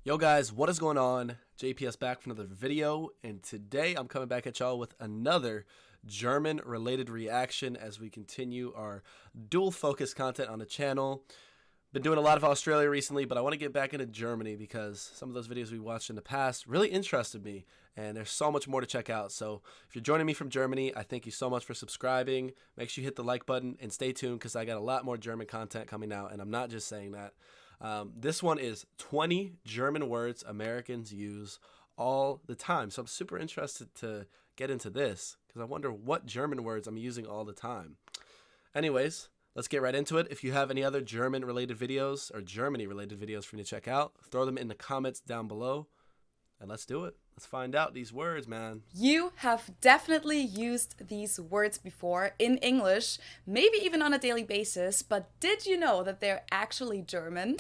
Yo guys, what is going on? JPS back for another video, and today I'm coming back at y'all with another German related reaction as we continue our dual focus content on the channel. Been doing a lot of Australia recently, but I want to get back into Germany because some of those videos we watched in the past really interested me, and there's so much more to check out. So if you're joining me from Germany, I thank you so much for subscribing. Make sure you hit the like button and stay tuned because I got a lot more German content coming out, and I'm not just saying that. This one is 20 German words Americans use all the time. So I'm super interested to get into this because I wonder what German words I'm using all the time. Anyways, let's get right into it. If you have any other German related videos or Germany related videos for me to check out, throw them in the comments down below and let's do it. Let's find out these words, man. You have definitely used these words before in English, maybe even on a daily basis, but did you know that they're actually German?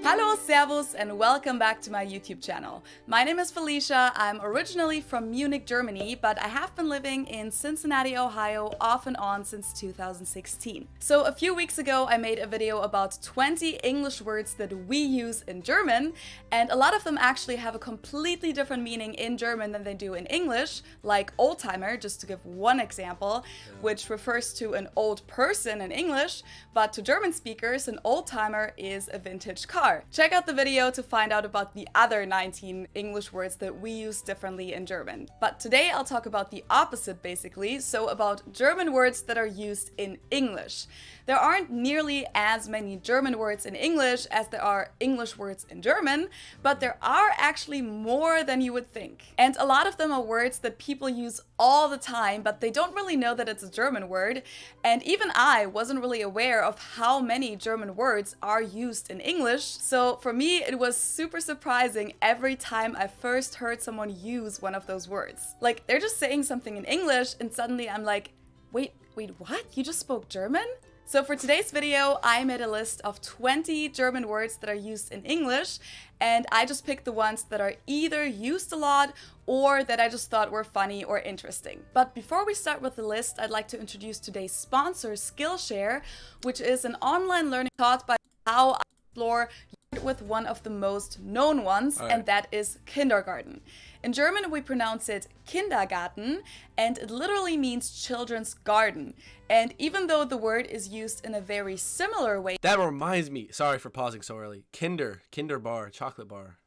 Hallo, Servus, and welcome back to my YouTube channel. My name is Felicia. I'm originally from Munich, Germany, but I have been living in Cincinnati, Ohio off and on since 2016. So a few weeks ago, I made a video about 20 English words that we use in German, and a lot of them actually have a completely different meaning in German than they do in English, like old-timer, just to give one example, which refers to an old person in English, but to German speakers, an old-timer is a vintage car. Check out the video to find out about the other 19 English words that we use differently in German. But today I'll talk about the opposite basically, so about German words that are used in English. There aren't nearly as many German words in English as there are English words in German, but there are actually more than you would think. And a lot of them are words that people use all the time, but they don't really know that it's a German word. And even I wasn't really aware of how many German words are used in English. So for me, it was super surprising every time I first heard someone use one of those words. Like, they're just saying something in English and suddenly I'm like, wait, what? You just spoke German? So for today's video, I made a list of 20 German words that are used in English, and I just picked the ones that are either used a lot or that I just thought were funny or interesting. But before we start with the list, I'd like to introduce today's sponsor, Skillshare, which is an online learning taught by how I explore with one of the most known ones, and that is kindergarten. In German, we pronounce it Kindergarten, and it literally means children's garden. And even though the word is used in a very similar way... That reminds me, sorry for pausing so early, Kinder bar, chocolate bar.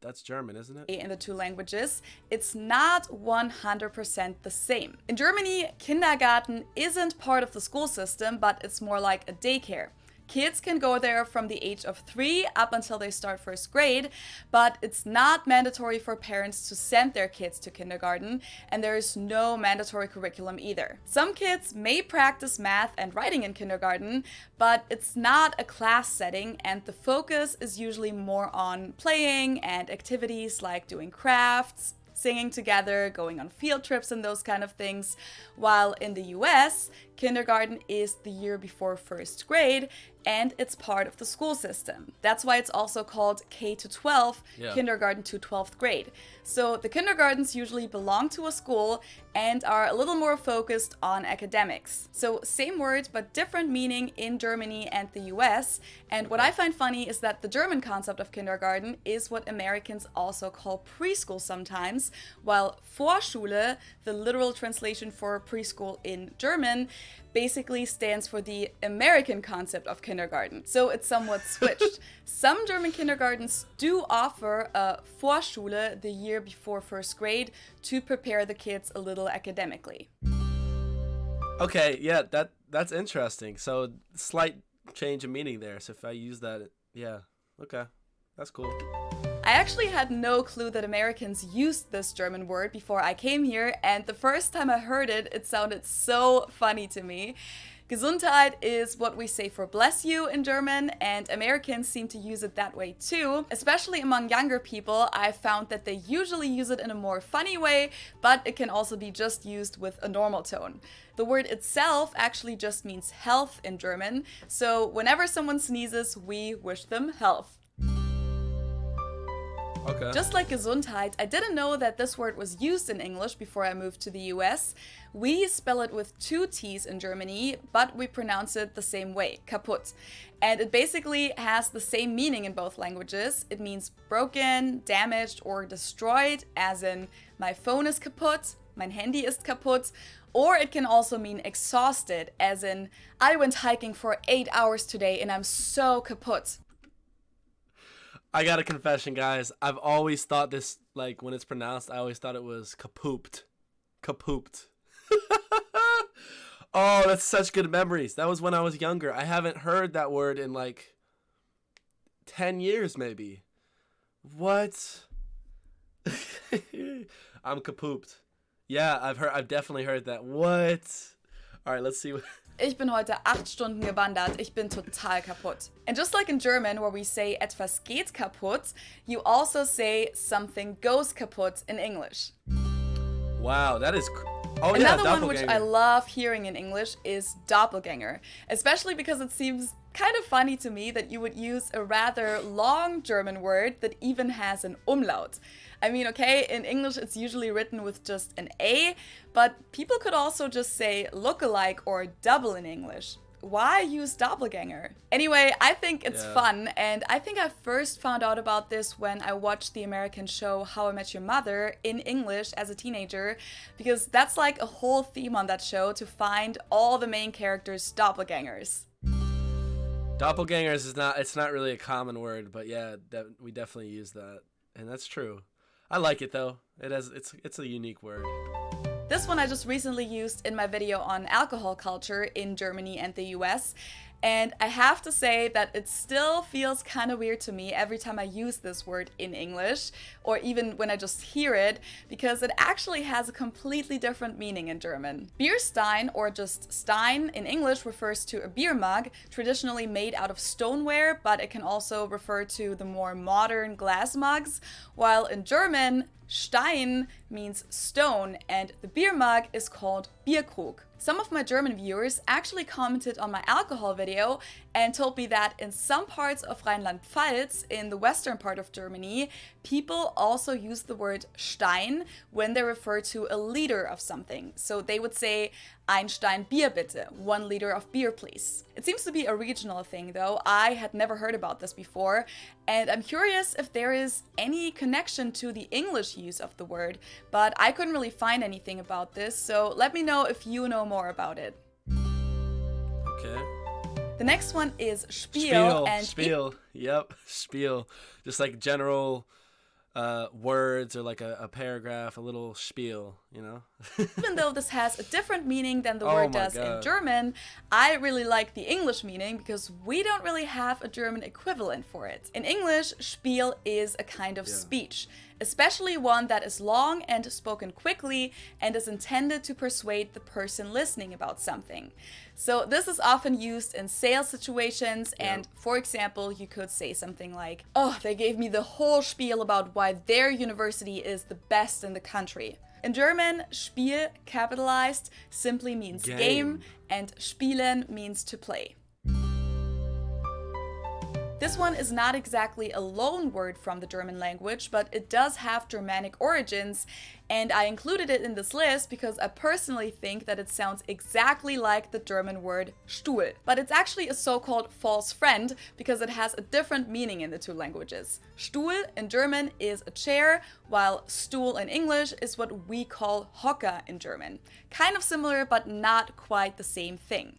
That's German, isn't it? In the two languages, it's not 100% the same. In Germany, kindergarten isn't part of the school system, but it's more like a daycare. Kids can go there from the age of 3 up until they start first grade, but it's not mandatory for parents to send their kids to kindergarten, and there is no mandatory curriculum either. Some kids may practice math and writing in kindergarten, but it's not a class setting, and the focus is usually more on playing and activities like doing crafts, singing together, going on field trips and those kind of things, while in the US, kindergarten is the year before first grade, and it's part of the school system. That's why it's also called K to 12, kindergarten to 12th grade. So the kindergartens usually belong to a school and are a little more focused on academics. So same word, but different meaning in Germany and the US. And what I find funny is that the German concept of kindergarten is what Americans also call preschool sometimes, while Vorschule, the literal translation for preschool in German, basically stands for the American concept of kindergarten. So it's somewhat switched. Some German kindergartens do offer a Vorschule the year before first grade to prepare the kids a little academically. Okay, yeah, that's interesting. So slight change of meaning there. So if I use that, yeah, okay, that's cool. I actually had no clue that Americans used this German word before I came here, and the first time I heard it, it sounded so funny to me. Gesundheit is what we say for bless you in German, and Americans seem to use it that way too. Especially among younger people, I found that they usually use it in a more funny way, but it can also be just used with a normal tone. The word itself actually just means health in German, so whenever someone sneezes, we wish them health. Okay. Just like Gesundheit, I didn't know that this word was used in English before I moved to the US. We spell it with 2 T's in Germany, but we pronounce it the same way, kaputt. And it basically has the same meaning in both languages. It means broken, damaged, or destroyed, as in my phone is kaputt, mein Handy ist kaputt. Or it can also mean exhausted, as in I went hiking for 8 hours today and I'm so kaputt. I got a confession, guys. I've always thought this, like, when it's pronounced, I always thought it was kapooped. Kapooped. Oh, that's such good memories. That was when I was younger. I haven't heard that word in, like, 10 years, maybe. What? I'm kapooped. Yeah, I've definitely heard that. What? All right, let's see what... Ich bin heute 8 Stunden gewandert. Ich bin total kaputt. And just like in German, where we say etwas geht kaputt, you also say something goes kaputt in English. Wow, that is... Another one which I love hearing in English is doppelganger, especially because it seems kind of funny to me that you would use a rather long German word that even has an umlaut. I mean, okay, in English it's usually written with just an A, but people could also just say look-alike or double in English. Why use doppelganger? Anyway, I think it's fun, and I think I first found out about this when I watched the American show How I Met Your Mother in English as a teenager, because that's like a whole theme on that show, to find all the main characters' doppelgangers. Doppelgangers it's not really a common word, but yeah, we definitely use that, and that's true. I like it though. It's a unique word. This one I just recently used in my video on alcohol culture in Germany and the US. And I have to say that it still feels kind of weird to me every time I use this word in English, or even when I just hear it, because it actually has a completely different meaning in German. Bierstein, or just Stein in English, refers to a beer mug, traditionally made out of stoneware, but it can also refer to the more modern glass mugs, while in German, Stein means stone, and the beer mug is called Bierkrug. Some of my German viewers actually commented on my alcohol video and told me that in some parts of Rheinland-Pfalz, in the western part of Germany, people also use the word Stein when they refer to a liter of something. So they would say, ein Stein Bier bitte, 1 liter of beer please. It seems to be a regional thing though. I had never heard about this before, and I'm curious if there is any connection to the English use of the word, but I couldn't really find anything about this, so let me know if you know more about it. Okay. The next one is Spiel. Spiel. Yep, Spiel. Just like general words, or like a paragraph, a little spiel, you know? Even though this has a different meaning than the word does in German, I really like the English meaning because we don't really have a German equivalent for it. In English, Spiel is a kind of speech, especially one that is long and spoken quickly and is intended to persuade the person listening about something. So this is often used in sales situations, and for example, you could say something like, oh, they gave me the whole spiel about why their university is the best in the country. In German, Spiel, capitalized, simply means game, and spielen means to play. This one is not exactly a loan word from the German language, but it does have Germanic origins, and I included it in this list because I personally think that it sounds exactly like the German word Stuhl. But it's actually a so-called false friend because it has a different meaning in the two languages. Stuhl in German is a chair, while Stuhl in English is what we call Hocker in German. Kind of similar, but not quite the same thing.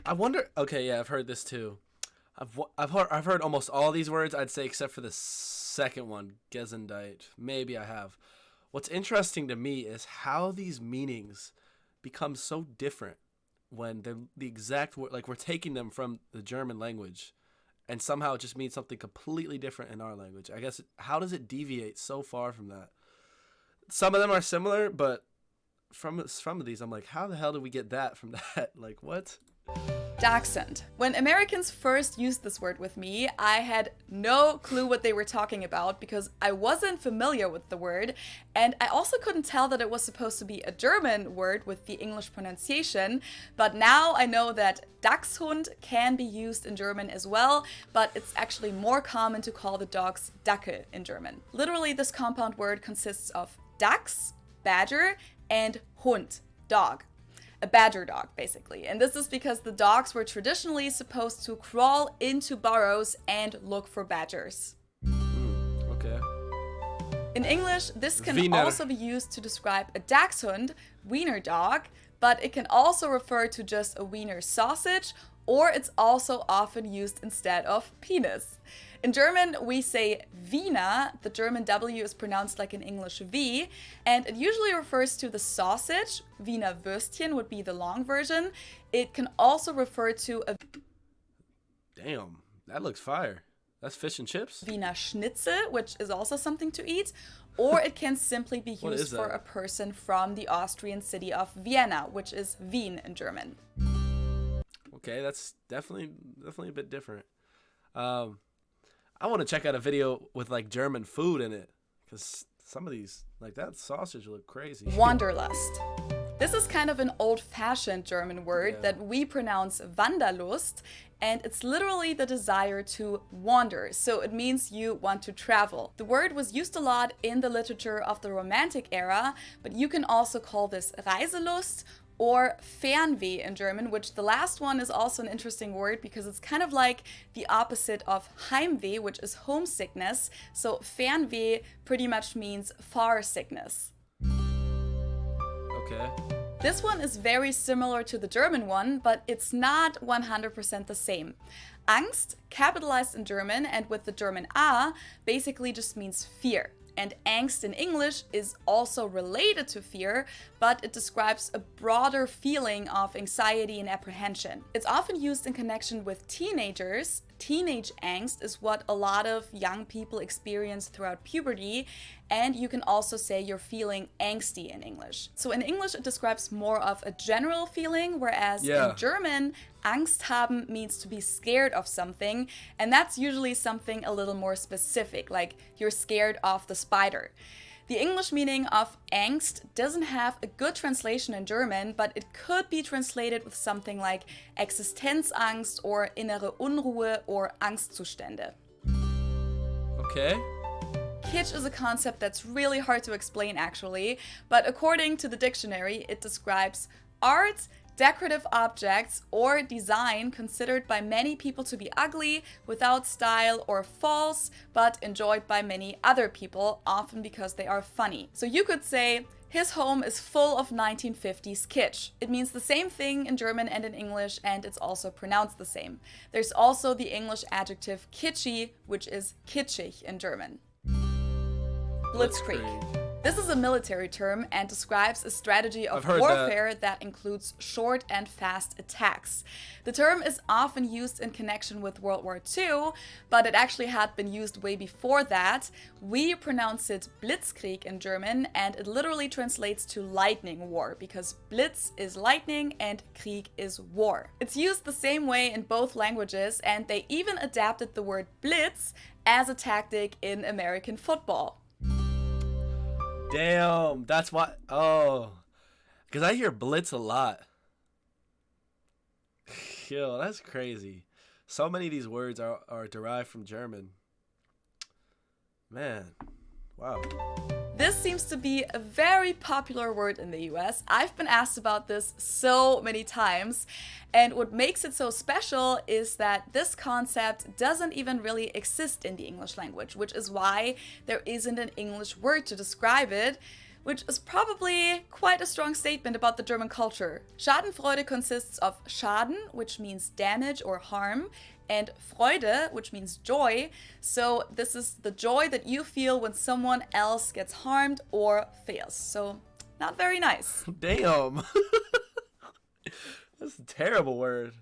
I wonder. Okay, yeah, I've heard this too. I've heard almost all these words, I'd say, except for the second one, Gesundheit. Maybe I have. What's interesting to me is how these meanings become so different when they're the exact word. Like, we're taking them from the German language, and somehow it just means something completely different in our language. I guess how does it deviate so far from that? Some of them are similar, but from these, I'm like, how the hell did we get that from that? Like, what? Dachshund. When Americans first used this word with me, I had no clue what they were talking about because I wasn't familiar with the word, and I also couldn't tell that it was supposed to be a German word with the English pronunciation, but now I know that Dachshund can be used in German as well, but it's actually more common to call the dogs Dackel in German. Literally, this compound word consists of Dachs, badger, and Hund, dog. A badger dog, basically. And this is because the dogs were traditionally supposed to crawl into burrows and look for badgers. Okay. In English, this can Wiener. also be used to describe a Dachshund, wiener dog, but it can also refer to just a wiener sausage, or it's also often used instead of penis. In German, we say Wiener. The German W is pronounced like in English V, and it usually refers to the sausage. Wiener Würstchen would be the long version. It can also refer to a Damn, that looks fire. That's fish and chips? Wiener Schnitzel, which is also something to eat, or it can simply be What used is for that? a person from the Austrian city of Vienna, which is Wien in German. Okay, that's definitely a bit different. I want to check out a video with like German food in it, because some of these, like that sausage, look crazy. Wanderlust. This is kind of an old-fashioned German word Yeah. that we pronounce Wanderlust, and it's literally the desire to wander. So it means you want to travel. The word was used a lot in the literature of the Romantic era, but you can also call this Reiselust or Fernweh in German, which the last one is also an interesting word because it's kind of like the opposite of Heimweh, which is homesickness. So Fernweh pretty much means far sickness. Okay. This one is very similar to the German one, but it's not 100% the same. Angst, capitalized in German and with the German A, basically just means fear. And angst in English is also related to fear, but it describes a broader feeling of anxiety and apprehension. It's often used in connection with teenagers. Teenage angst is what a lot of young people experience throughout puberty, and you can also say you're feeling angsty in English. So in English, it describes more of a general feeling, whereas in German, Angst haben means to be scared of something, and that's usually something a little more specific, like you're scared of the spider. The English meaning of angst doesn't have a good translation in German, but it could be translated with something like Existenzangst or innere Unruhe or Angstzustände. Okay. Kitsch is a concept that's really hard to explain actually, but according to the dictionary, it describes art, decorative objects, or design considered by many people to be ugly, without style, or false, but enjoyed by many other people, often because they are funny. So you could say, his home is full of 1950s kitsch. It means the same thing in German and in English, and it's also pronounced the same. There's also the English adjective kitschy, which is kitschig in German. Blitzkrieg. This is a military term and describes a strategy of warfare that includes short and fast attacks. The term is often used in connection with World War II, but it actually had been used way before that. We pronounce it Blitzkrieg in German, and it literally translates to lightning war because Blitz is lightning and Krieg is war. It's used the same way in both languages, and they even adapted the word blitz as a tactic in American football. Damn, that's why. Oh, because I hear blitz a lot. Yo, that's crazy. So many of these words are derived from German. Man, wow. This seems to be a very popular word in the US. I've been asked about this so many times, and what makes it so special is that this concept doesn't even really exist in the English language, which is why there isn't an English word to describe it, which is probably quite a strong statement about the German culture. Schadenfreude consists of Schaden, which means damage or harm, and Freude, which means joy. So this is the joy that you feel when someone else gets harmed or fails. So not very nice. Damn. That's a terrible word.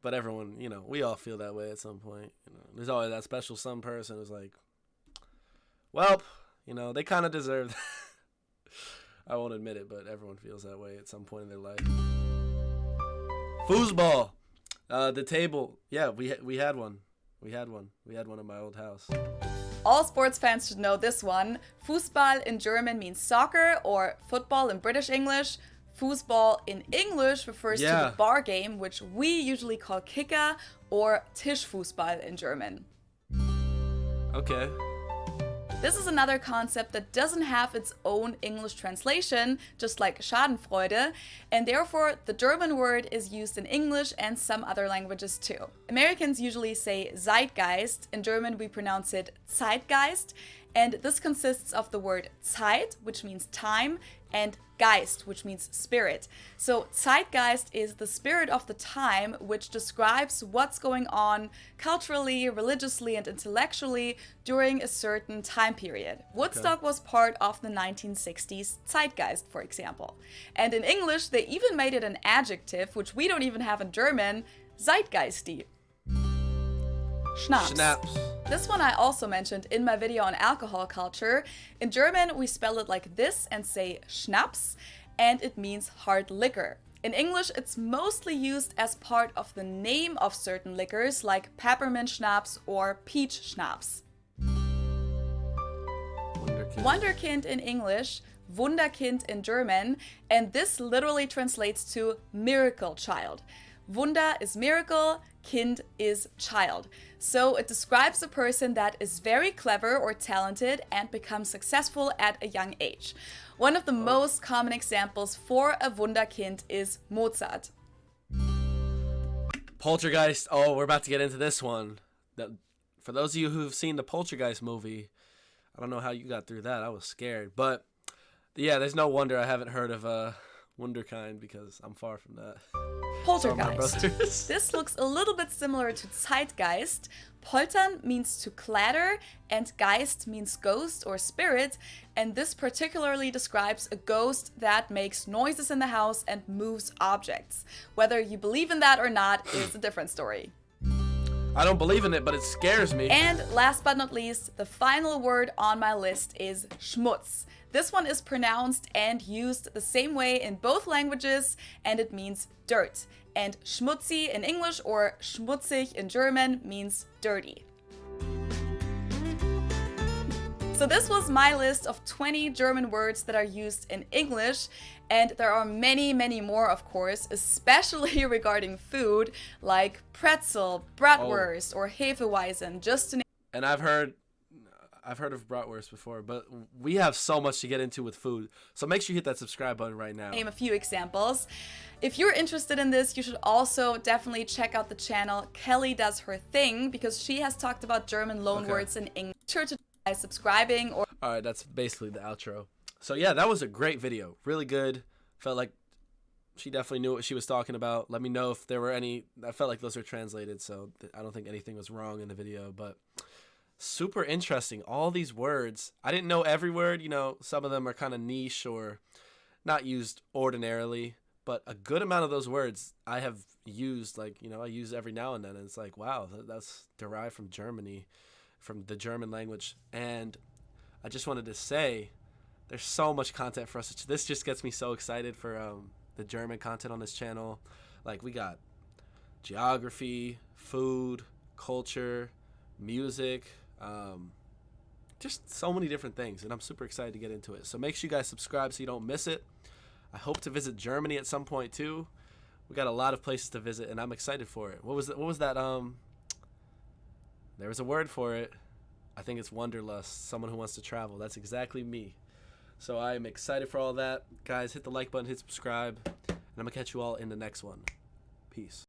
But everyone, we all feel that way at some point. There's always that special some person who's like, well, they kind of deserve that. I won't admit it, but everyone feels that way at some point in their life. Foosball. The table. Yeah, we had one. We had one. We had one in my old house. All sports fans should know this one. Fußball in German means soccer, or football in British English. Fußball in English refers to the bar game, which we usually call Kicker, or Tischfußball in German. Okay. This is another concept that doesn't have its own English translation, just like Schadenfreude, and therefore the German word is used in English and some other languages too. Americans usually say Zeitgeist. In German we pronounce it Zeitgeist, and this consists of the word Zeit, which means time, and Geist, which means spirit. So Zeitgeist is the spirit of the time, which describes what's going on culturally, religiously, and intellectually during a certain time period. Woodstock was part of the 1960s Zeitgeist, for example. And in English, they even made it an adjective, which we don't even have in German, Zeitgeisty. Schnaps. Schnaps. This one I also mentioned in my video on alcohol culture. In German, we spell it like this and say Schnaps, and it means hard liquor. In English, it's mostly used as part of the name of certain liquors like peppermint schnapps or peach schnapps. Wunderkind in English, Wunderkind in German, and this literally translates to miracle child. Wunder is miracle, Kind is child. So it describes a person that is very clever or talented and becomes successful at a young age. One of the most common examples for a Wunderkind is Mozart. Poltergeist. Oh, we're about to get into this one. For those of you who've seen the Poltergeist movie, I don't know how you got through that. I was scared. But yeah, there's no wonder I haven't heard of Wunderkind because I'm far from that. Poltergeist. This looks a little bit similar to Zeitgeist. Poltern means to clatter, and Geist means ghost or spirit, and this particularly describes a ghost that makes noises in the house and moves objects. Whether you believe in that or not is a different story. I don't believe in it, but it scares me. And last but not least, the final word on my list is Schmutz. This one is pronounced and used the same way in both languages, and it means dirt. And schmutzi in English or schmutzig in German means dirty. So this was my list of 20 German words that are used in English, and there are many, many more, of course, especially regarding food, like pretzel, bratwurst, or Hefeweizen, just to name. And I've heard of bratwurst before, but we have so much to get into with food. So make sure you hit that subscribe button right now. Name a few examples. If you're interested in this, you should also definitely check out the channel Kelly Does Her Thing, because she has talked about German loanwords in English. Be sure to try subscribing. All right, that's basically the outro. So yeah, that was a great video. Really good. Felt like she definitely knew what she was talking about. Let me know if there were any. I felt like those were translated, so I don't think anything was wrong in the video, but super interesting. All these words. I didn't know every word. You know, some of them are kind of niche or not used ordinarily, but a good amount of those words I have used, like, you know, I use every now and then, and it's like, wow, that's derived from Germany, from the German language. And I just wanted to say, there's so much content for us. This just gets me so excited for the German content on this channel. Like, we got geography, food, culture, music, just so many different things, and I'm super excited to get into it. So make sure you guys subscribe so you don't miss it. I hope to visit Germany at some point too. We got a lot of places to visit, and I'm excited for it. What was that? There was a word for it. I think it's wanderlust. Someone who wants to travel. That's exactly me. So I am excited for all that. Guys, hit the like button, hit subscribe, and I'm gonna catch you all in the next one. Peace.